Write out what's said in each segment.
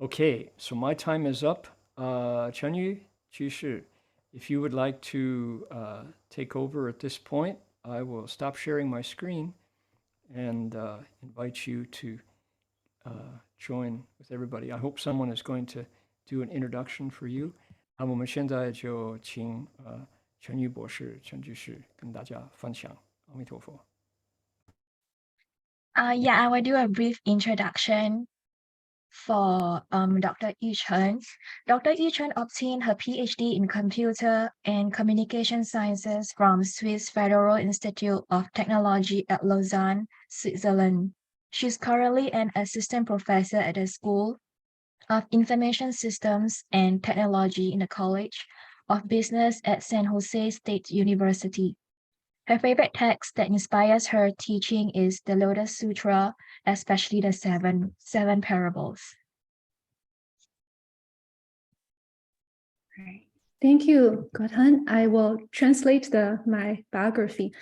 Okay, so my time is up. Chen Yu, Qi, if you would like to take over at this point, I will stop sharing my screen and invite you to join with everybody. I hope someone is going to do an introduction for you. 那我们现在就请陈玉博士、陈居士跟大家分享。阿弥陀佛。Yeah, I will do a brief introduction for Dr. Chen. Dr. Chen obtained her PhD in Computer and Communication Sciences from Swiss Federal Institute of Technology at Lausanne, Switzerland. She's currently an assistant professor at the School of Information Systems and Technology in the College of Business at San Jose State University. Her favorite text that inspires her teaching is the Lotus Sutra, especially the seven parables. Thank you, Gotan. I will translate my biography.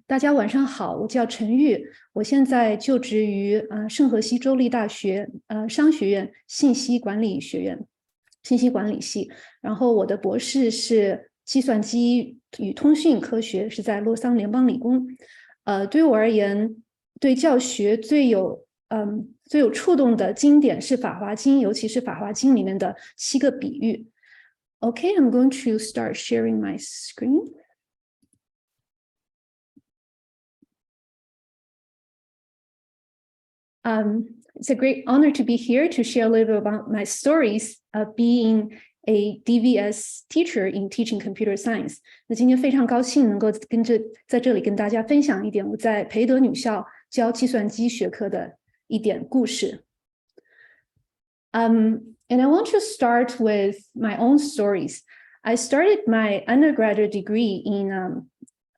大家晚上好，我叫陈玉，我现在就职于圣荷西州立大学商学院信息管理学院信息管理系，然后我的博士是计算机与通讯科学，是在洛桑联邦理工。对我而言，对教学最有触动的经典是《法华经》，尤其是《法华经》里面的7个比喻。Okay, I'm going to start sharing my screen. It's a great honor to be here to share a little bit about my stories of being a DVS teacher in teaching computer science. 那今天非常高兴能够在这里跟大家分享一点我在培德女校教计算机学科的一点故事。And I want to start with my own stories. I started my undergraduate degree in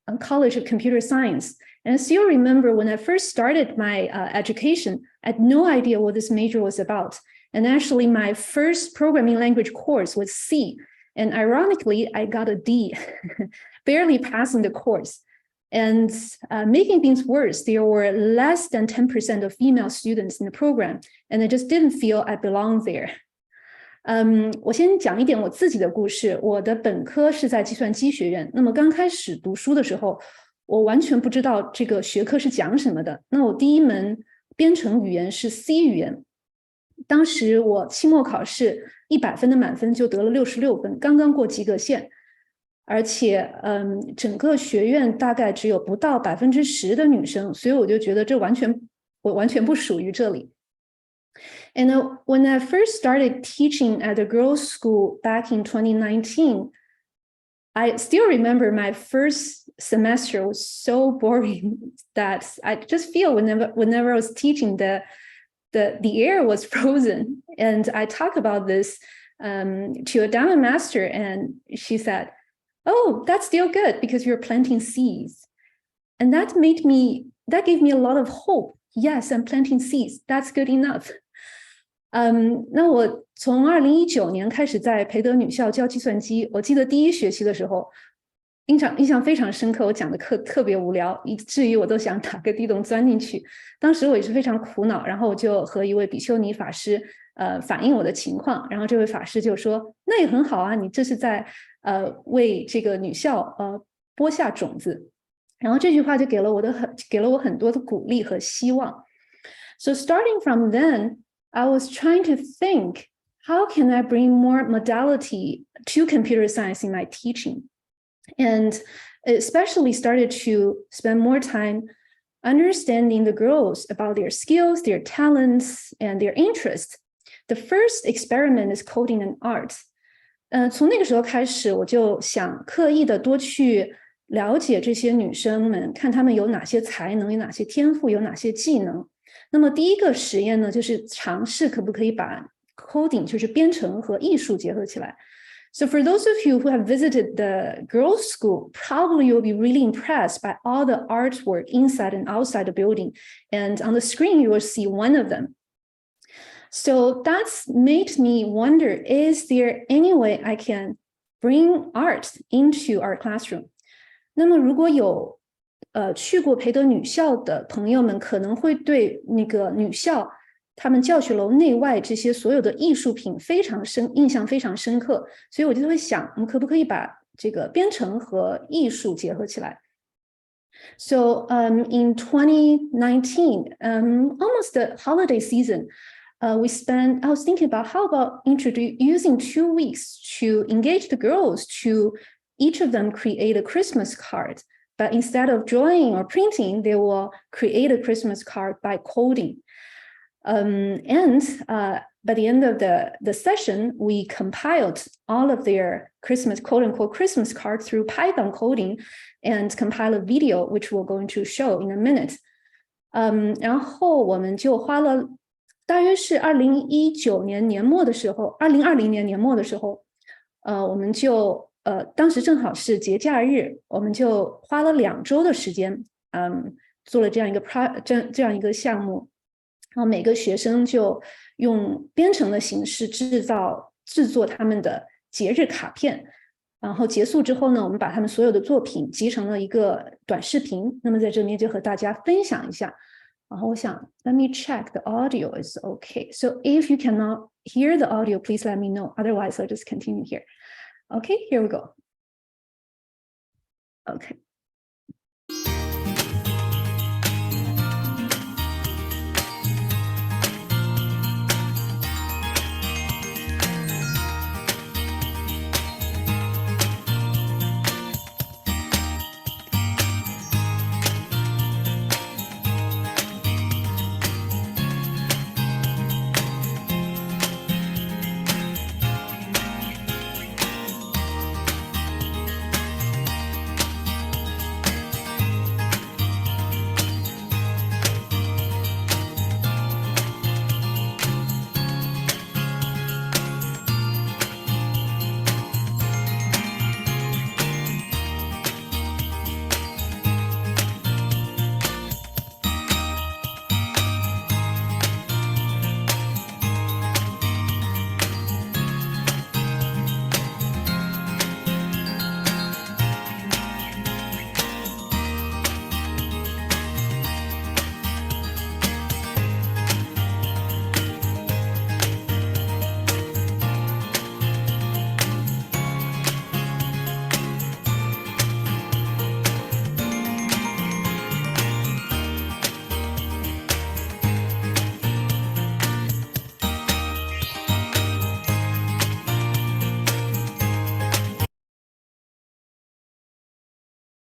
a College of Computer Science. And I still remember when I first started my education, I had no idea what this major was about. And actually, my first programming language course was C. And ironically, I got a D, barely passing the course. And making things worse, there were less than 10% of female students in the program. And I just didn't feel I belonged there. 我先讲一点我自己的故事。我的本科是在计算机学院。那么刚开始读书的时候，我完全不知道这个学科是讲什么的。那我第一门编程语言是 C 语言。当时我期末考试100分的满分就得了66分，刚刚过及格线。而且整个学院大概只有不到10%的女生，所以我就觉得我完全不属于这里。And when I first started teaching at a girls' school back in 2019, I still remember my first semester was so boring that I just feel whenever I was teaching, the air was frozen. And I talked about this to a demo master, and she said, "Oh, that's still good because you're planting seeds." And that gave me a lot of hope. Yes, I'm planting seeds. That's good enough. 那我从2019年开始在培德女校教计算机。我记得第一学期的时候，印象非常深刻。我讲的课特别无聊，以至于我都想打个地洞钻进去。当时我也是非常苦恼，然后我就和一位比丘尼法师反映我的情况。然后这位法师就说：“那也很好啊，你这是在为这个女校播下种子。”然后这句话就给了我很多的鼓励和希望。So starting from then, I was trying to think, how can I bring more modality to computer science in my teaching? And especially started to spend more time understanding the girls about their skills, their talents, and their interests. The first experiment is coding and art. 从那个时候开始，我就想刻意的多去了解这些女生们，看她们有哪些才能，有哪些天赋，有哪些技能。那么第一个实验呢，就是尝试可不可以把 coding 就是编程和艺术结合起来。So for those of you who have visited the girls' school, probably you'll be really impressed by all the artwork inside and outside the building. And on the screen, you will see one of them. So that's made me wonder, is there any way I can bring art into our classroom? 那么如果有去过培德女校的朋友们可能会对那个女校他们教学楼内外这些所有的艺术品印象非常深刻，所以我就会想，我们可不可以把这个编程和艺术结合起来？ So in 2019, almost the holiday season, I was thinking about how about using 2 weeks to engage the girls to each of them create a Christmas card. But instead of drawing or printing, they will create a Christmas card by coding. And by the end of the session, we compiled all of their Christmas, quote unquote, Christmas cards through Python coding and compile a video, which we're going to show in a minute. 然后我们就花了大约是2019年年末的时候，2020年年末的时候，我们就当时正好是节假日，我们就花了2周的时间，做了这样一个项目。然后每个学生就用编程的形式制作他们的节日卡片，然后结束之后呢，我们把他们所有的作品集成了一个短视频。那么在这边就和大家分享一下。然后我想 ，Let me check the audio is okay. So if you cannot hear the audio, please let me know. Otherwise, I'll just continue here. Okay, here we go. Okay.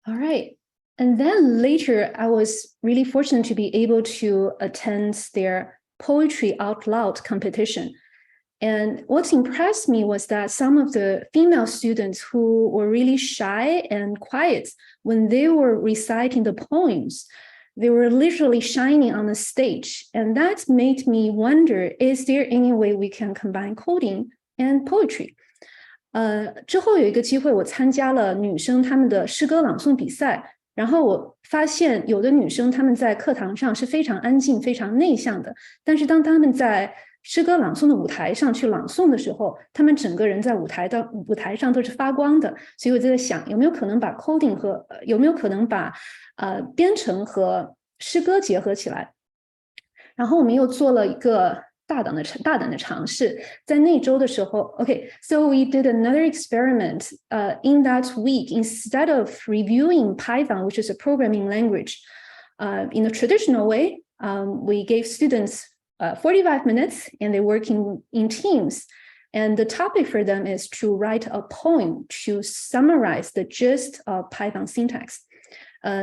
All right. And then later, I was really fortunate to be able to attend their poetry out loud competition. And what impressed me was that some of the female students who were really shy and quiet, when they were reciting the poems, they were literally shining on the stage. And that made me wonder, is there any way we can combine coding and poetry? 之后有一个机会，我参加了女生她们的诗歌朗诵比赛，然后我发现有的女生她们在课堂上是非常安静、非常内向的，但是当她们在诗歌朗诵的舞台上去朗诵的时候，她们整个人在舞台上都是发光的。所以我就在想，有没有可能把 coding 和有没有可能把编程和诗歌结合起来？然后我们又做了一个大胆的尝试，在那周的时候 ，OK, so we did another experiment. In that week, instead of reviewing Python, which is a programming language, in a traditional way, we gave students 45 minutes, and they work in teams. And the topic for them is to write a poem to summarize the gist of Python syntax.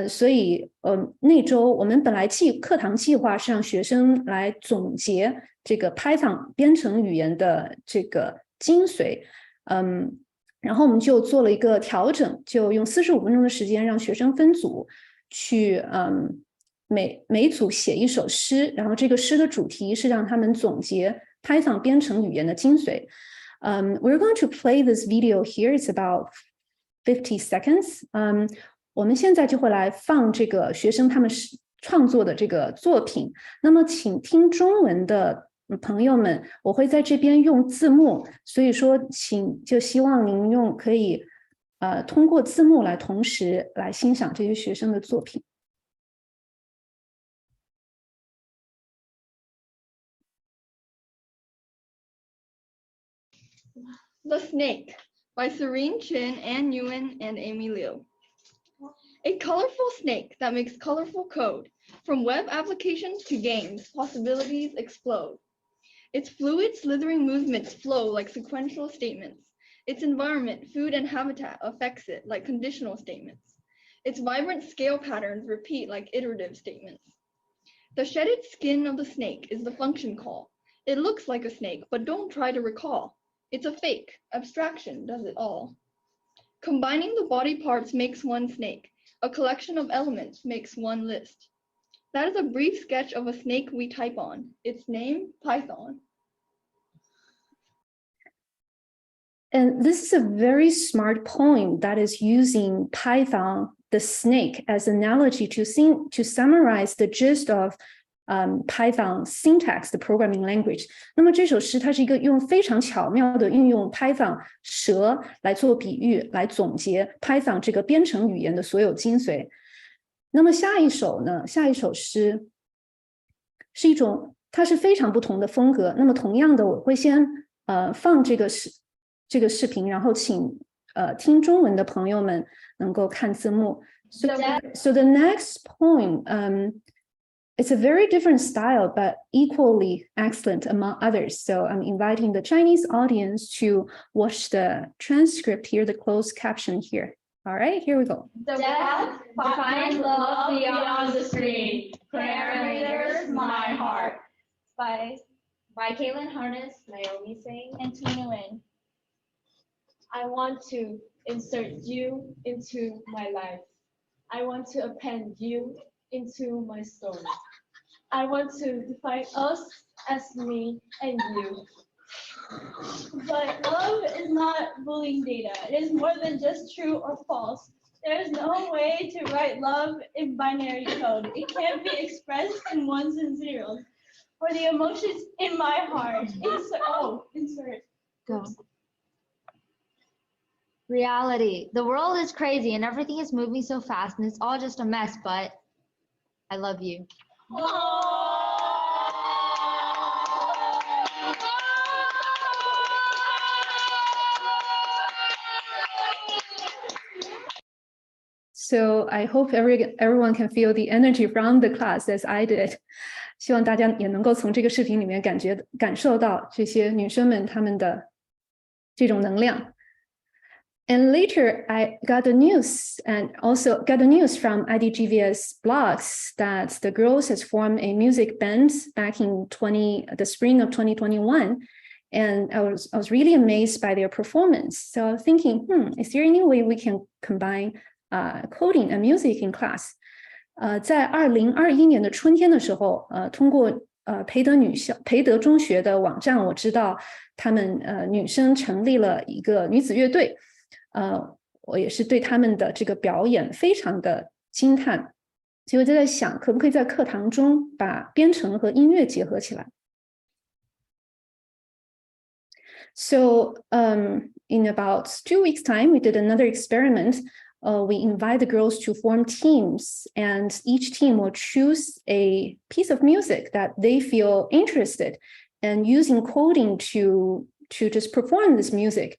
所以那周我们本来课堂计划是让学生来总结这个 Python 编程语言的这个精髓，然后我们就做了一个调整，就用45分钟的时间让学生分组去每组写一首诗，然后这个诗的主题是让他们总结 Python 编程语言的精髓。We're going to play this video here. It's about 50 seconds. 我们现在就会来放这个学生他们创作的这个作品。那么请听中文的朋友们，我会在这边用字幕，所以说就希望您可以通过字幕来同时来欣赏这些学生的作品。The Snake by Serene Chen, Ann Nguyen, and Amy Liu. A colorful snake that makes colorful code. From web applications to games, possibilities explode. Its fluid, slithering movements flow like sequential statements. Its environment, food, and habitat affects it like conditional statements. Its vibrant scale patterns repeat like iterative statements. The shedded skin of the snake is the function call. It looks like a snake, but don't try to recall. It's a fake. Abstraction does it all. Combining the body parts makes one snake. A collection of elements makes one list. That is a brief sketch of a snake we type on. Its name, Python. And this is a very smart poem that is using Python, the snake, as an analogy to summarize the gist of Python syntax, the programming language. 那么这首诗它是一个用非常巧妙的运用 Python 蛇来做比喻，来总结 Python 这个编程语言的所有精髓。那么下一首诗是一种，它是非常不同的风格。那么同样的，我会先放这个视频，然后请听中文的朋友们能够看字幕。So the next poem, it's a very different style, but equally excellent among others. So I'm inviting the Chinese audience to watch the transcript here, the closed caption here. All right, here we go. Death finds love beyond the screen. Prayer enters my heart. By Caitlin Harness, Naomi Singh, And Tina Nguyen. I want to insert you into my life. I want to append you into my story. I want to define us as me and you. But love is not Boolean data. It is more than just true or false. There is no way to write love in binary code. It can't be expressed in ones and zeros. For the emotions in my heart. Insert. Go. Reality. The world is crazy and everything is moving so fast and it's all just a mess, but I love you. So I hope everyone can feel the energy from the class as I did. 希望大家也能够从这个视频里面感受到这些女生们她们的这种能量。And later I got the news from IDGVS blogs that the girls has formed a music band back in the spring of 2021. And I was really amazed by their performance. So I was thinking, is there any way we can combine coding and music in class? 在2021年的春天的时候，通过培德中学的网站，我知道他们女生成立了一个女子乐队。我也是对他们的这个表演非常的惊叹，所以我就在想，可不可以在课堂中把编程和音乐结合起来。So in about 2 weeks' time, we did another experiment. We invite the girls to form teams, and each team will choose a piece of music that they feel interested, and using coding to just perform this music.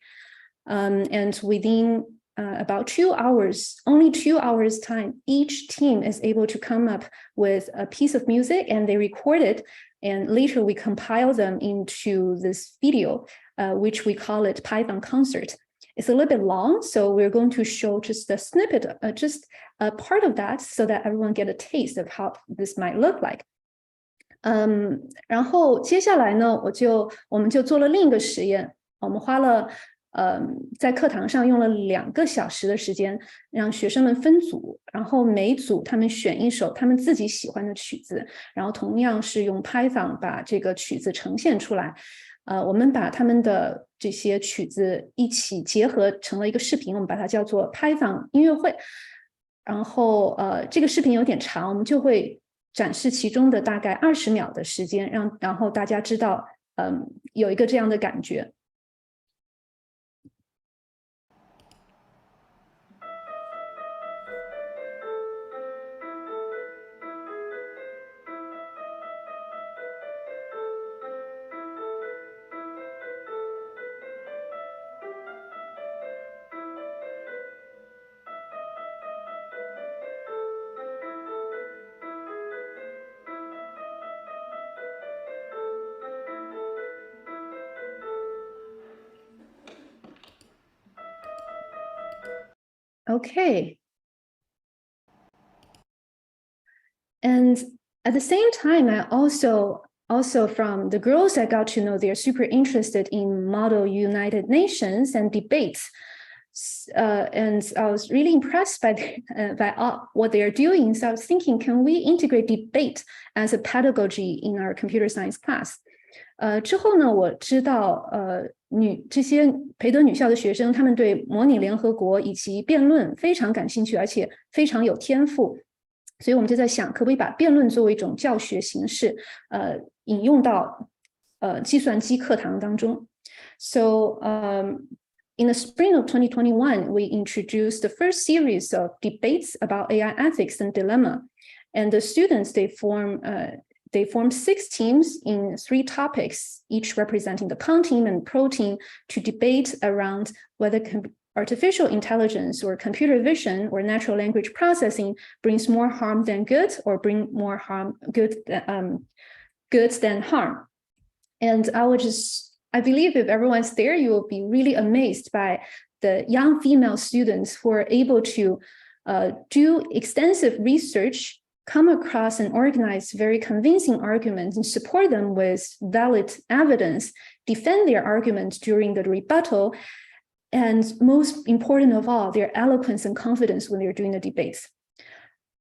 And within about 2 hours, only 2 hours time, each team is able to come up with a piece of music and they record it. And later we compile them into this video, which we call it Python concert. It's a little bit long, so we're going to show just a snippet, just a part of that so that everyone get a taste of how this might look like. 然后接下来呢，我们就做了另一个实验，我们花了在课堂上用了2个小时的时间，让学生们分组，然后每组他们选一首他们自己喜欢的曲子，然后同样是用 Python 把这个曲子呈现出来。我们把他们的这些曲子一起结合成了一个视频，我们把它叫做 Python 音乐会。然后这个视频有点长，我们就会展示其中的大概20秒的时间，然后大家知道有一个这样的感觉。Okay. And at the same time, I also from the girls I got to know, they're super interested in Model United Nations and debates. And I was really impressed by what they are doing. So I was thinking, can we integrate debate as a pedagogy in our computer science class? 之后呢，我知道这些培德女校的学生，他们对模拟联合国以及辩论非常感兴趣，而且非常有天赋。所以我们就在想，可不可以把辩论作为一种教学形式，引用到计算机课堂当中。So in the spring of 2021, we introduced the first series of debates about AI ethics and dilemma, and the students they formed 6 teams in 3 topics, each representing the con team and pro team, to debate around whether artificial intelligence or computer vision or natural language processing brings more harm than good, or bring more good than harm. And I believe if everyone's there, you will be really amazed by the young female students who are able to do extensive research, come across and organize very convincing arguments and support them with valid evidence, defend their arguments during the rebuttal, and most important of all, their eloquence and confidence when they're doing the debates.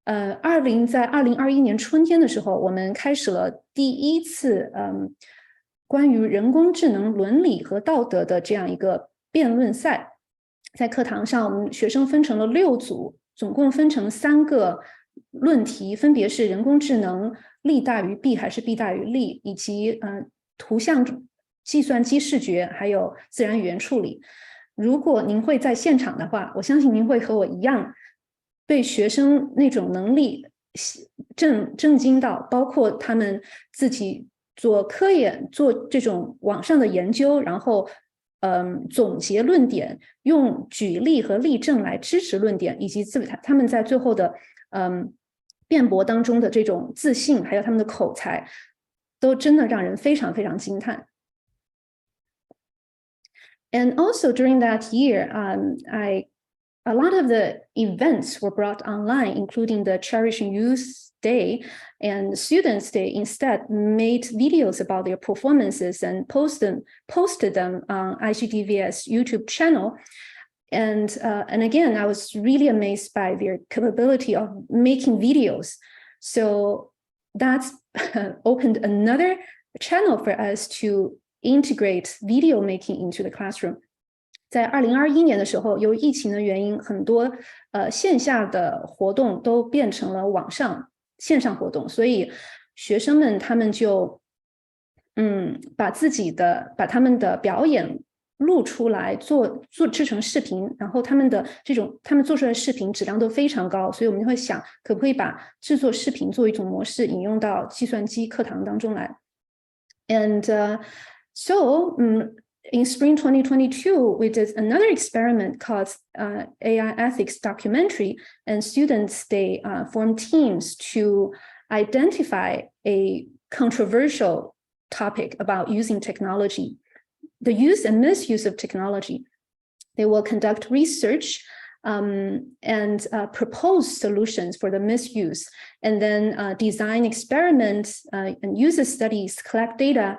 在2021年春天的时候，我们开始了第一次关于人工智能伦理和道德的这样一个辩论赛。在课堂上，我们学生分成了6组，总共分成3个论题，分别是人工智能利大于弊还是弊大于利，以及图像计算机视觉还有自然语言处理。如果您会在现场的话，我相信您会和我一样被学生那种能力震惊到，包括他们自己做科研，做这种网上的研究，然后总结论点，用举例和例证来支持论点，以及他们在最后的辩驳当中的这种自信，还有他们的口才，都真的让人非常非常惊叹。And also during that year, a lot of the events were brought online, including the Cherishing Youth Day, and students, they instead made videos about their performances and posted them on IGDVS YouTube channel. And again, I was really amazed by their capability of making videos. So that's opened another channel for us to integrate video making into the classroom. 在2021年的时候，由疫情的原因，很多线下的活动都变成了线上活动，所以学生们他们就把他们的表演录出来，制成视频，然后他们做出来的视频质量都非常高，所以我们就会想，可不可以把制作视频做一种模式引用到计算机课堂当中来。And so in spring 2022, we did another experiment called AI ethics documentary, and students, they formed teams to identify a controversial topic about using technology, the use and misuse of technology. They will conduct research and propose solutions for the misuse, and then design experiments and user studies, collect data,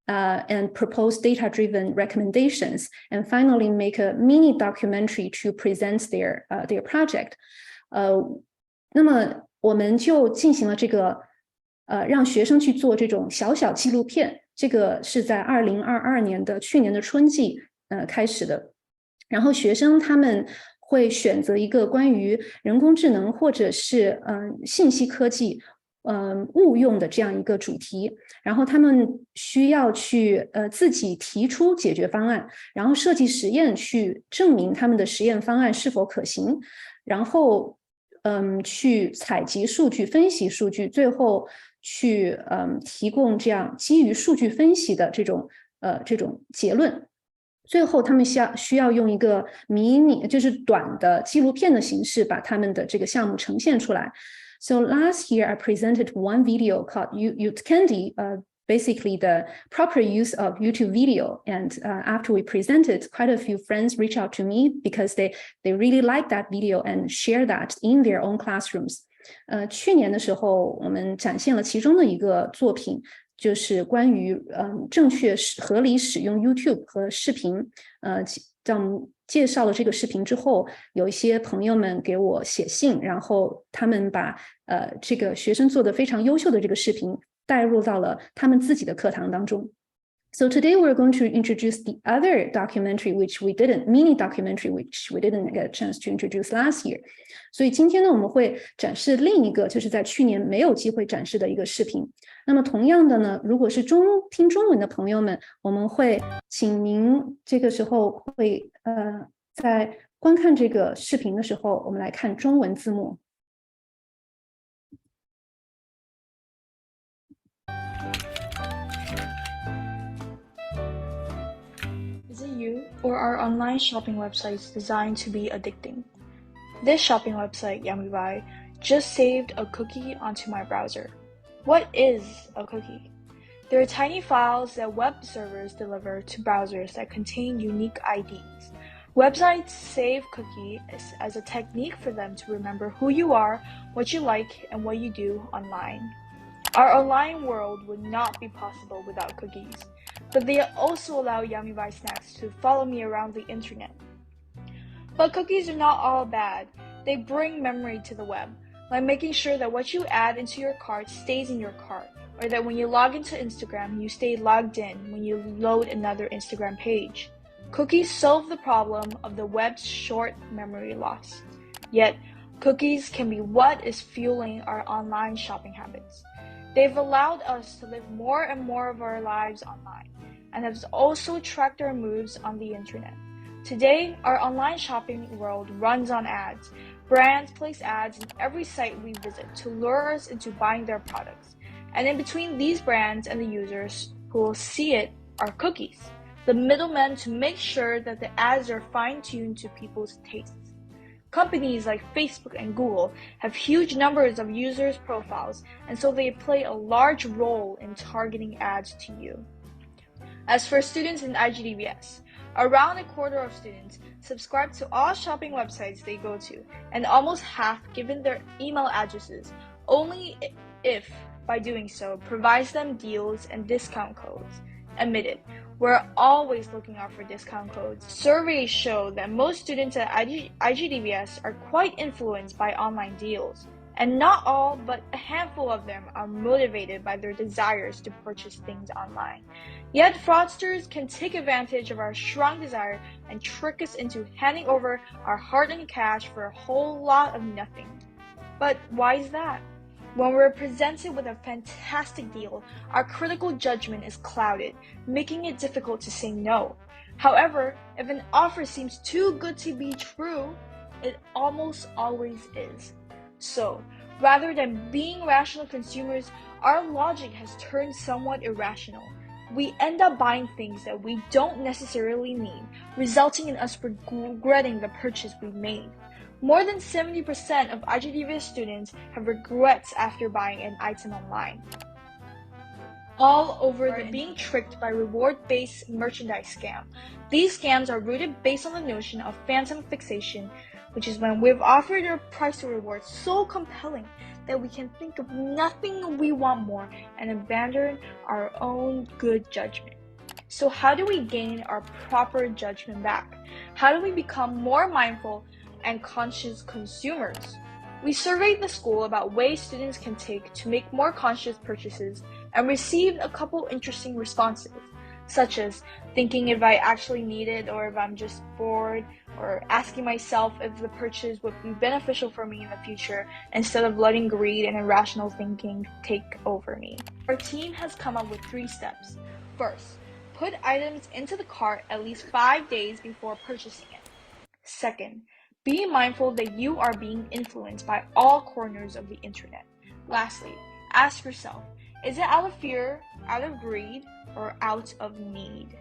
and propose data-driven recommendations, and finally make a mini documentary to present their project. 那么我们就进行了这个让学生去做这种小小纪录片，这个是在2022年的去年的春季开始的。然后学生他们会选择一个关于人工智能或者是信息科技误用的这样一个主题，然后他们需要去自己提出解决方案，然后设计实验去证明他们的实验方案是否可行，然后去采集数据、分析数据，最后去提供这样基于数据分析的这种结论。最后他们需要用一个迷你就是短的纪录片的形式把他们的这个项目呈现出来。So last year, I presented one video called Youth Candy, basically the proper use of YouTube video. And after we presented, quite a few friends reached out to me because they really like that video and share that in their own classrooms. 去年的时候，我们展现了其中的一个作品，就是关于正确合理使用 YouTube 和视频。在我们介绍了这个视频之后，有一些朋友们给我写信，然后他们把这个学生做的非常优秀的这个视频带入到了他们自己的课堂当中。So today we're going to introduce the other documentary, mini documentary, which we didn't get a chance to introduce last year. 所以今天呢，我们会展示另一个就是在去年没有机会展示的一个视频。那么同样的呢，如果是听中文的朋友们，我们会请您这个时候会在观看这个视频的时候，我们来看中文字幕。Is it you, or are online shopping websites designed to be addicting? This shopping website, Yamibuy, just saved a cookie onto my browser. What is a cookie? They are tiny files that web servers deliver to browsers that contain unique IDs. Websites save cookies as a technique for them to remember who you are, what you like, and what you do online. Our online world would not be possible without cookies, but they also allow Yamibuy snacks to follow me around the internet. But cookies are not all bad. They bring memory to the web, like making sure that what you add into your cart stays in your cart, or that when you log into Instagram, you stay logged in when you load another Instagram page. Cookies solve the problem of the web's short memory loss. Yet, cookies can be what is fueling our online shopping habits. They've allowed us to live more and more of our lives online, and have also tracked our moves on the internet. Today, our online shopping world runs on ads. Brands place ads in every site we visit to lure us into buying their products. And in between these brands and the users who will see it are cookies, the middlemen to make sure that the ads are fine-tuned to people's tastes. Companies like Facebook and Google have huge numbers of users' profiles, and so they play a large role in targeting ads to you. As for students in IGDBS, around a quarter of students subscribe to all shopping websites they go to, and almost half given their email addresses, only if, by doing so, provides them deals and discount codes. Admit it, we're always looking out for discount codes. Surveys show that most students at IGDBS are quite influenced by online deals, and not all, but a handful of them are motivated by their desires to purchase things online. Yet fraudsters can take advantage of our strong desire and trick us into handing over our hard-earned cash for a whole lot of nothing. But why is that? When we're presented with a fantastic deal, our critical judgment is clouded, making it difficult to say no. However, if an offer seems too good to be true, it almost always is. So, rather than being rational consumers, our logic has turned somewhat irrational. We end up buying things that we don't necessarily need, resulting in us regretting the purchase we made. More than 70% of IGDBS students have regrets after buying an item online. All over the being tricked by reward-based merchandise scam. These scams are rooted based on the notion of phantom fixation, which is when we've offered a price to reward so compelling that we can think of nothing we want more and abandon our own good judgment. So how do we gain our proper judgment back? How do we become more mindful and conscious consumers? We surveyed the school about ways students can take to make more conscious purchases and received a couple interesting responses, such as thinking if I actually need it or if I'm just bored, or asking myself if the purchase would be beneficial for me in the future instead of letting greed and irrational thinking take over me. Our team has come up with 3 steps. First, put items into the cart at least 5 days before purchasing it. Second, be mindful that you are being influenced by all corners of the internet. Lastly, ask yourself, is it out of fear, out of greed, or out of need?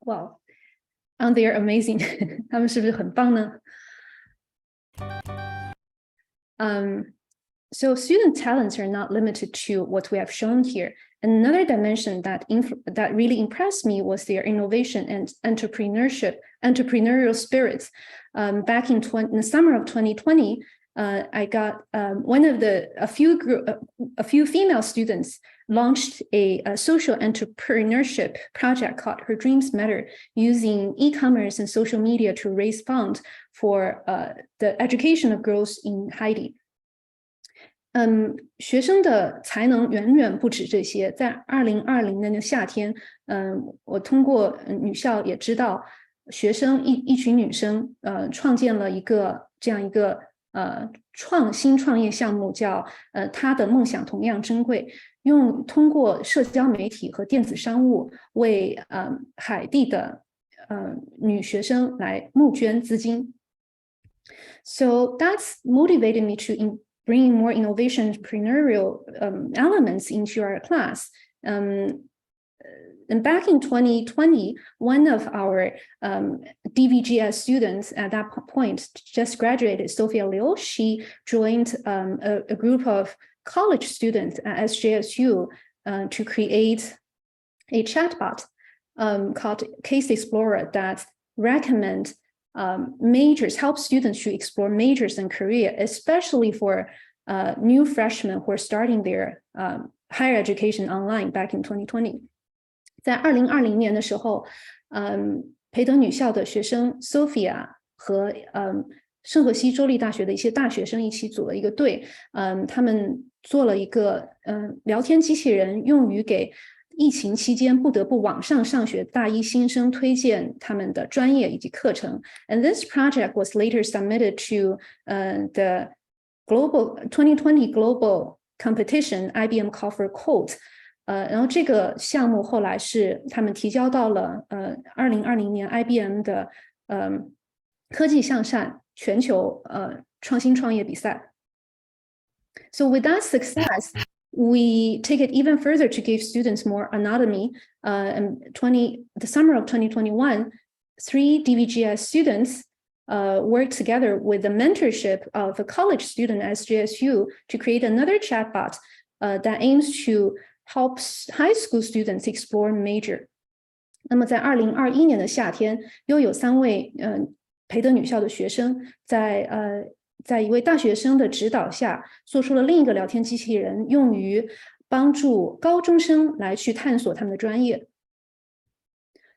Wow, aren't they amazing? 他们是不是很棒呢？ So student talents are not limited to what we have shown here. Another dimension that really impressed me was their innovation and entrepreneurial spirits. Back in the summer of 2020, I got a few female students launched a social entrepreneurship project called Her Dreams Matter, using e-commerce and social media to raise funds for the education of girls in Haiti. 学生的才能远远不止这些。在2020年的夏天，我通过女校也知道，学生一群女生，创建了这样一个创业项目，叫她的梦想同样珍贵，通过社交媒体和电子商务为海地的女学生来募捐资金。So that's motivated me to bringing more innovation entrepreneurial elements into our class. And back in 2020, one of our DVGS students at that point just graduated, Sophia Liu. She joined a group of college students at SJSU to create a chatbot called Case Explorer that recommend help students to explore majors and career, especially for new freshmen who are starting their higher education online back in 2020. 在2020年的时候，培德女校的学生 Sophia 和圣荷西州立大学的一些大学生一起组了一个队，他们做了一个聊天机器人，用于给疫情期间不得不网上上学大一新生推荐他们的专业以及课程。And this project was later submitted to the 2020 global competition IBM Coffer Code。然后这个项目后来是他们提交到了2020年 IBM 的科技向善全球创新创业比赛。So with that success, we take it even further to give students more autonomy. In the summer of 2021, 3 DVGS students worked together with the mentorship of a college student at SJSU to create another chatbot that aims to help high school students explore major. 那么在2021年的夏天，又有3位培德女校的学生在一位大学生的指导下，做出了另一个聊天机器人，用于帮助高中生来去探索他们的专业。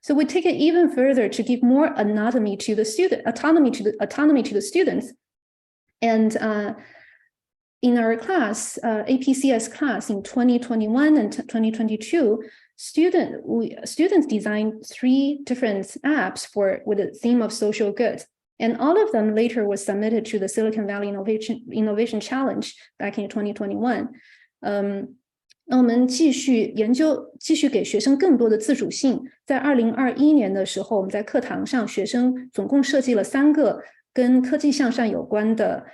So we take it even further to give more autonomy to the students. And in our class, APCS class in 2021 and 2022, students designed 3 different apps with the theme of social good. And all of them later was submitted to the Silicon Valley Innovation Challenge back in 2021. 那我们继续给学生更多的自主性。在2021年的时候，我们在课堂上，学生总共设计了3个跟科技向善有关的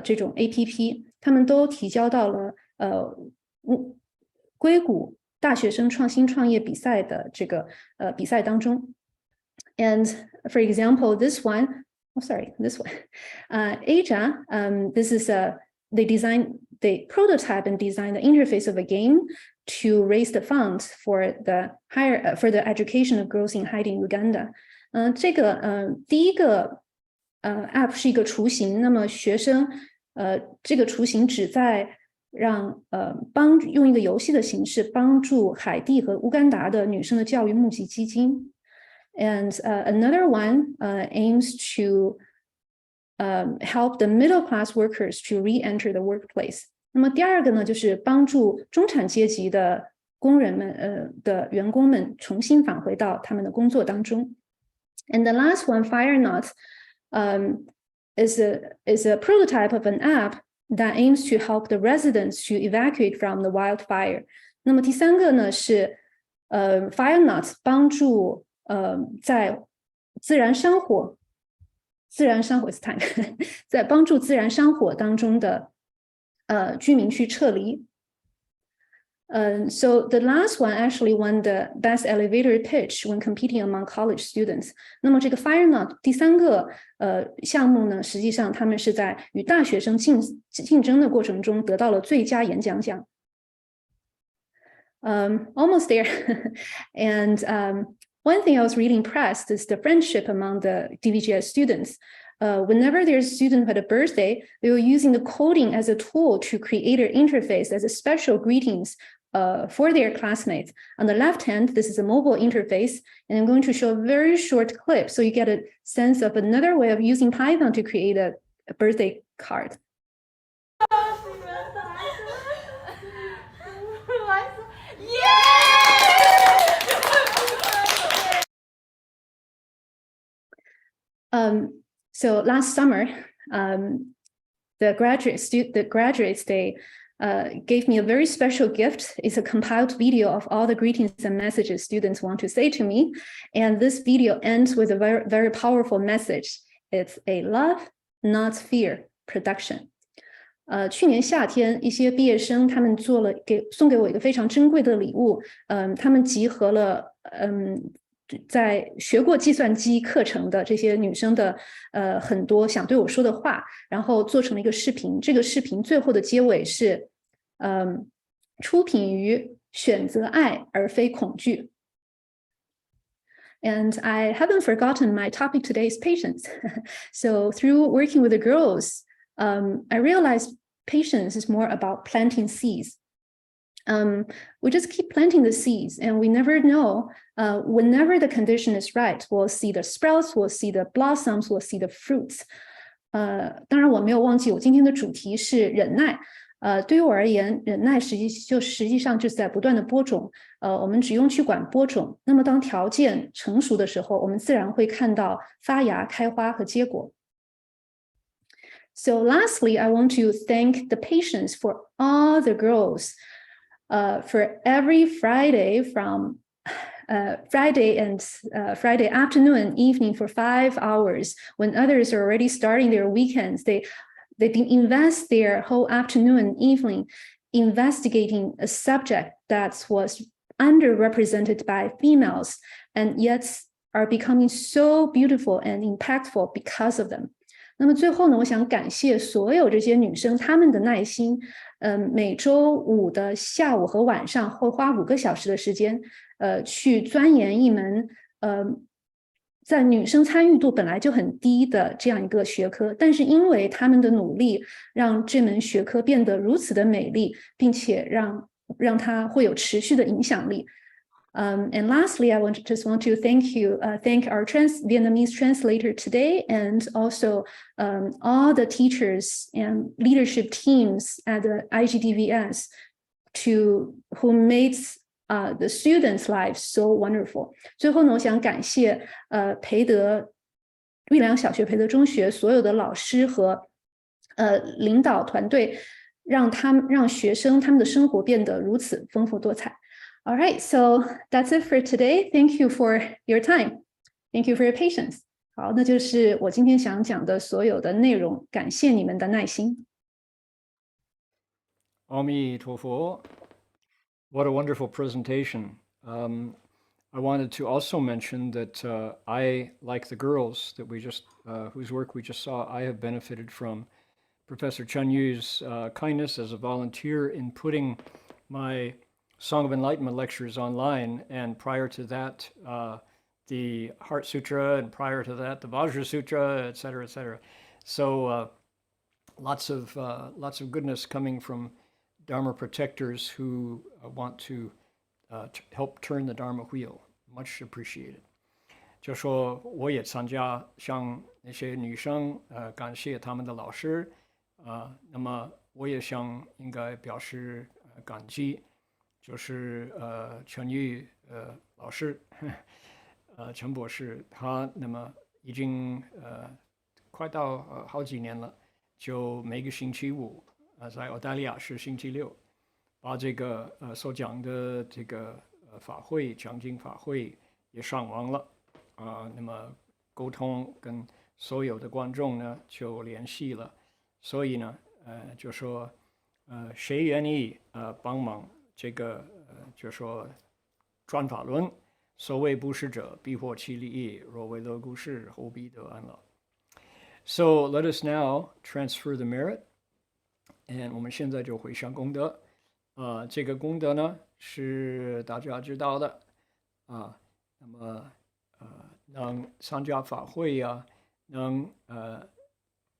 这种 APP， 他们都提交到了硅谷大学生创新创业比赛的这个比赛当中。And for example, this one, Asia, this is they prototype and design the interface of a game to raise the funds for the education of girls in Haiti, Uganda. 这个第一个app 是一个雏形，那么学生这个雏形旨在让用一个游戏的形式帮助海地和乌干达的女生的教育募集基金。And another one aims to help the middle-class workers to re-enter the workplace. 那么第二个呢，就是帮助中产阶级的工人们的员工们重新返回到他们的工作当中。And the last one, FireNot, is a prototype of an app that aims to help the residents to evacuate from the wildfire. 那么第3个呢是FireNot 帮助在自然山火在帮助自然山火当中的居民去撤离。So the last one actually won the best elevator pitch when competing among college students. 那么这个 Fire Knot 第3个项目呢，实际上他们是在与大学生竞争的过程中得到了最佳演讲奖。Almost there. And one thing I was really impressed is the friendship among the DVGS students. Whenever there's a student who had a birthday, they were using the coding as a tool to create an interface as a special greetings for their classmates. On the left hand, this is a mobile interface, and I'm going to show a very short clip so you get a sense of another way of using Python to create a birthday card. So last summer, the graduates, they gave me a very special gift. It's a compiled video of all the greetings and messages students want to say to me. And this video ends with a very, very powerful message. It's a love, not fear production. 去年夏天，一些毕业生他们送给我一个非常珍贵的礼物。他们集合了在学过计算机课程的这些女生的很多想对我说的话，然后做成了一个视频。这个视频最后的结尾是出品于选择爱而非恐惧。And I haven't forgotten my topic today is patience. So through working with the girls, I realized patience is more about planting seeds. We just keep planting the seeds, and we never know. Whenever the condition is right, we'll see the sprouts, we'll see the blossoms, we'll see the fruits. 当然我没有忘记，我今天的主题是忍耐。对于我而言，忍耐实际上就是在不断的播种。我们只用去管播种，那么当条件成熟的时候，我们自然会看到发芽、开花和结果。So lastly, I want to thank the patients for all the girls. For every Friday from Friday afternoon and evening for 5 hours, when others are already starting their weekends, they invest their whole afternoon and evening investigating a subject that was underrepresented by females, and yet are becoming so beautiful and impactful because of them. 那么最后呢，我想感谢所有这些女生她们的耐心。每周五的下午和晚上会花5个小时的时间，去钻研一门在女生参与度本来就很低的这样一个学科，但是因为她们的努力，让这门学科变得如此的美丽，并且让它会有持续的影响力。And lastly, I just want to thank our Vietnamese translator today, and also all the teachers and leadership teams at the IGDVS who made the students' lives so wonderful. 最后呢，我想感谢玉良小学、培德中学所有的老师和领导团队，让学生他们的生活变得如此丰富多彩。All right, so that's it for today. Thank you for your time. Thank you for your patience. 好，那就是我今天想讲的所有的内容，感谢你们的耐心。阿弥陀佛. What a wonderful presentation. I wanted to also mention that I, like the girls that whose work we just saw, I have benefited from Professor Chen Yu's kindness as a volunteer in putting my Song of Enlightenment lectures online, and prior to that, the Heart Sutra, and prior to that, the Vajra Sutra, et cetera, et cetera. So lots of goodness coming from Dharma protectors who want to help turn the Dharma wheel. Much appreciated. 就说我也参加，像那些女生，感谢他们的老师，那么我也想应该表示感激。就是陈玉老师，陈博士，他那么已经快到好几年了，就每个星期五在澳大利亚是星期六，把这个所讲的这个法会讲经法会也上网了那么沟通跟所有的观众呢就联系了，所以呢就说谁愿意帮忙这个就说转法轮，所谓布施者，必获其利益；若为乐故事，后必得安乐。So let us now transfer the merit, and 我们现在就回向功德。这个功德呢是大家知道的那么能参加法会呀，能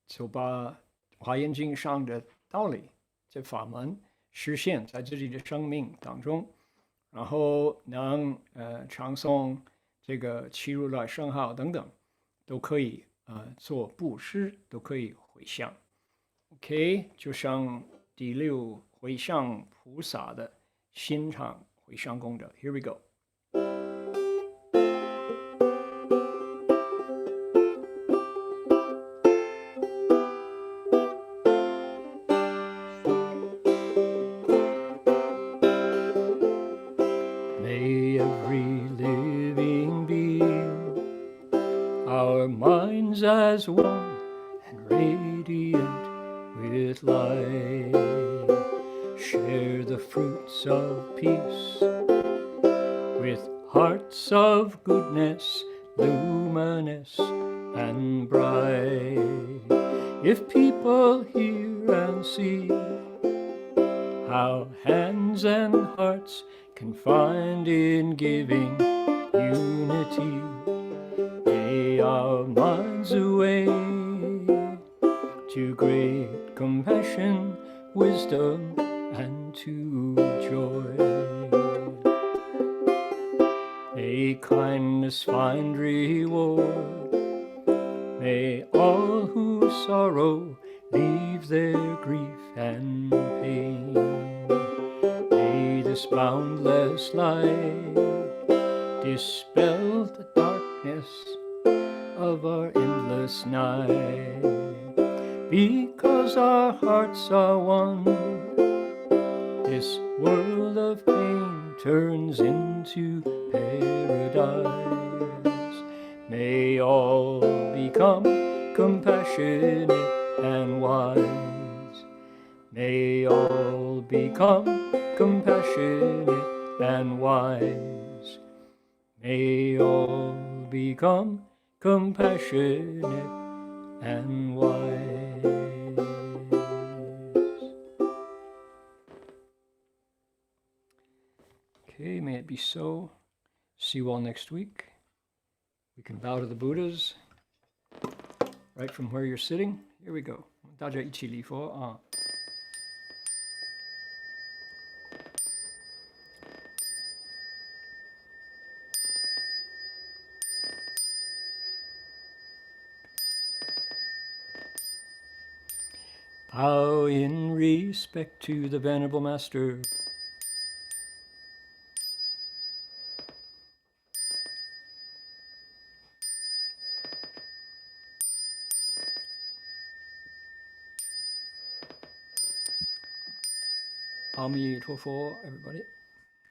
就把华严经上的道理，这法门实现在自己的生命当中，然后能唱诵这个七如来圣号等等，都可以做布施，都可以回向。OK， 就像第六回向菩萨的心肠回向功德。Here we go. May every living being, our minds as one and radiant with light, share the fruits of peace with hearts of goodness, luminous and bright. If people hear and see how hands and hearts can find in giving unity, may our minds away to great compassion, wisdom, and to joy. May kindness find reward. May all who sorrow leave their grief and pain. May this boundless light dispel the darkness of our endless night. Because our hearts are one, this world of pain turns into paradise. May all become compassionate and wise. May all become compassionate and wise. May all become compassionate and wise. Okay, may it be so. See you all next week. We can bow to the Buddhas right from where you're sitting. Here we go. 大家一起礼佛啊。Bow in respect to the Venerable Master. Ami Tofo, everybody.